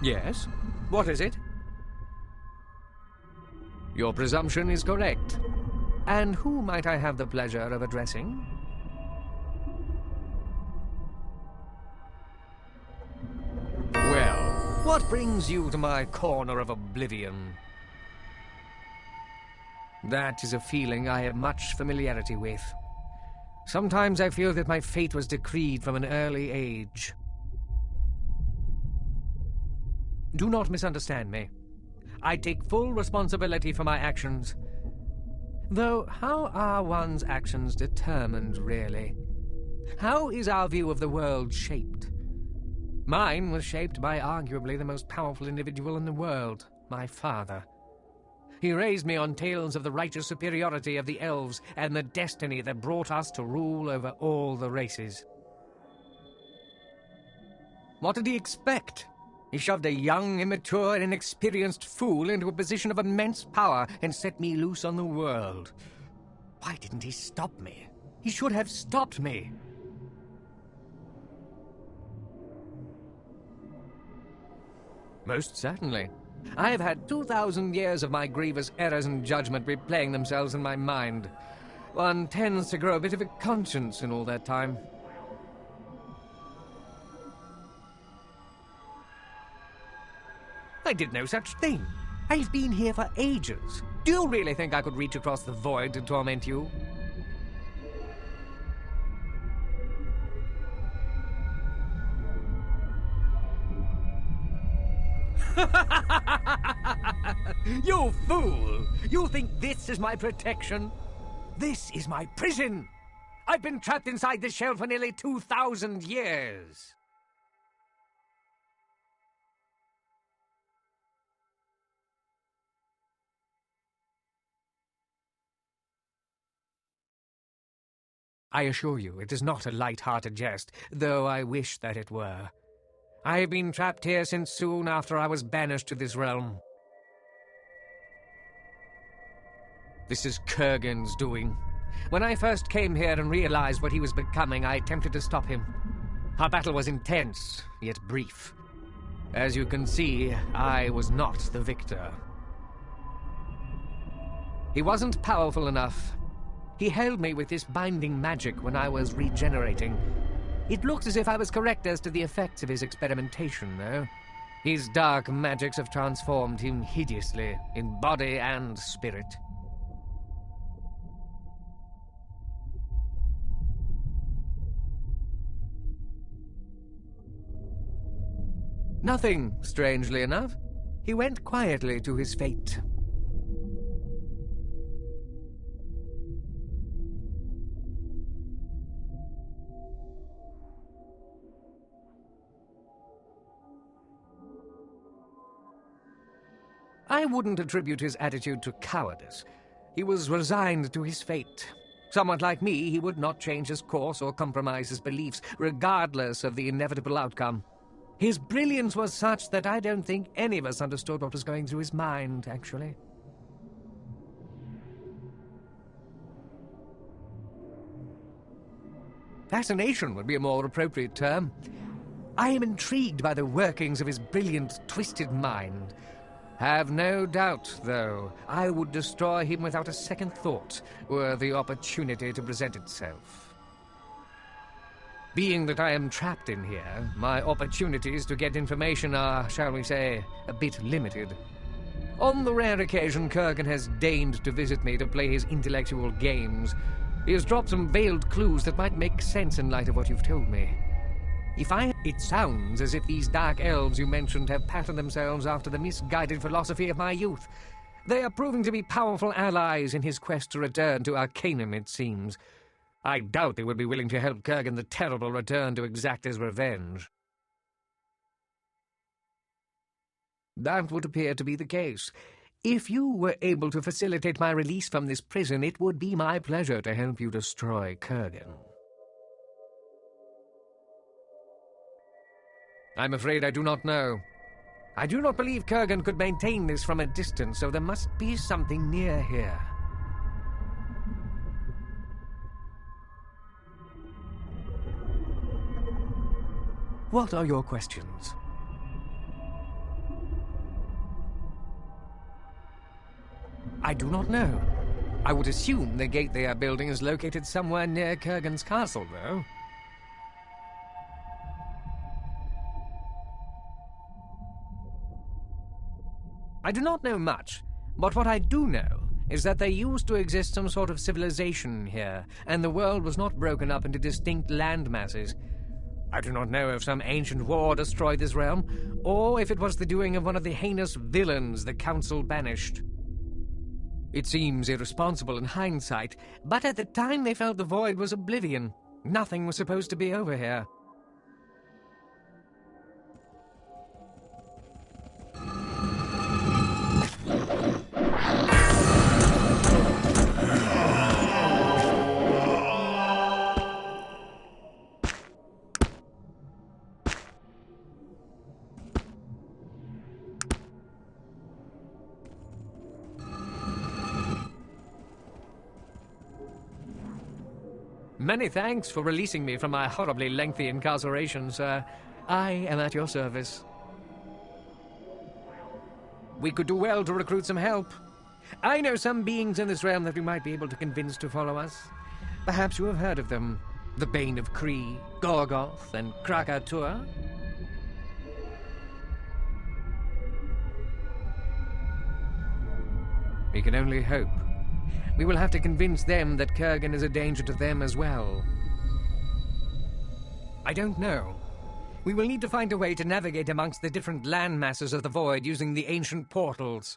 Yes? What is it? Your presumption is correct. And who might I have the pleasure of addressing? Well, what brings you to my corner of oblivion? That is a feeling I have much familiarity with. Sometimes I feel that my fate was decreed from an early age. Do not misunderstand me. I take full responsibility for my actions. Though, how are one's actions determined, really? How is our view of the world shaped? Mine was shaped by arguably the most powerful individual in the world, my father. He raised me on tales of the righteous superiority of the elves and the destiny that brought us to rule over all the races. What did he expect? He shoved a young, immature, and inexperienced fool into a position of immense power and set me loose on the world. Why didn't he stop me? He should have stopped me. Most certainly. I have had 2,000 years of my grievous errors and judgment replaying themselves in my mind. One tends to grow a bit of a conscience in all that time. I did no such thing. I've been here for ages. Do you really think I could reach across the void to torment you? You fool! You think this is my protection? This is my prison! I've been trapped inside this shell for nearly 2,000 years! I assure you, it is not a light-hearted jest, though I wish that it were. I have been trapped here since soon after I was banished to this realm. This is Kurgan's doing. When I first came here and realized what he was becoming, I attempted to stop him. Our battle was intense, yet brief. As you can see, I was not the victor. He wasn't powerful enough. He held me with this binding magic when I was regenerating. It looked as if I was correct as to the effects of his experimentation, though. His dark magics have transformed him hideously, in body and spirit. Nothing, strangely enough. He went quietly to his fate. I wouldn't attribute his attitude to cowardice. He was resigned to his fate. Somewhat like me, he would not change his course or compromise his beliefs, regardless of the inevitable outcome. His brilliance was such that I don't think any of us understood what was going through his mind, actually. Fascination would be a more appropriate term. I am intrigued by the workings of his brilliant, twisted mind. Have no doubt, though, I would destroy him without a second thought, were the opportunity to present itself. Being that I am trapped in here, my opportunities to get information are, shall we say, a bit limited. On the rare occasion Kurgan has deigned to visit me to play his intellectual games, he has dropped some veiled clues that might make sense in light of what you've told me. It sounds as if these dark elves you mentioned have patterned themselves after the misguided philosophy of my youth. They are proving to be powerful allies in his quest to return to Arcanum, it seems. I doubt they would be willing to help Kurgan the Terrible return to exact his revenge. That would appear to be the case. If you were able to facilitate my release from this prison, it would be my pleasure to help you destroy Kurgan. I'm afraid I do not know. I do not believe Kurgan could maintain this from a distance, so there must be something near here. What are your questions? I do not know. I would assume the gate they are building is located somewhere near Kurgan's castle, though. I do not know much, but what I do know is that there used to exist some sort of civilization here, and the world was not broken up into distinct land masses. I do not know if some ancient war destroyed this realm, or if it was the doing of one of the heinous villains the Council banished. It seems irresponsible in hindsight, but at the time they felt the void was oblivion. Nothing was supposed to be over here. Many thanks for releasing me from my horribly lengthy incarceration, sir. I am at your service. We could do well to recruit some help. I know some beings in this realm that we might be able to convince to follow us. Perhaps you have heard of them. The Bane of Kree, Gorgoth, and Krakatur. We can only hope. We will have to convince them that Kurgan is a danger to them as well. I don't know. We will need to find a way to navigate amongst the different land masses of the void using the ancient portals.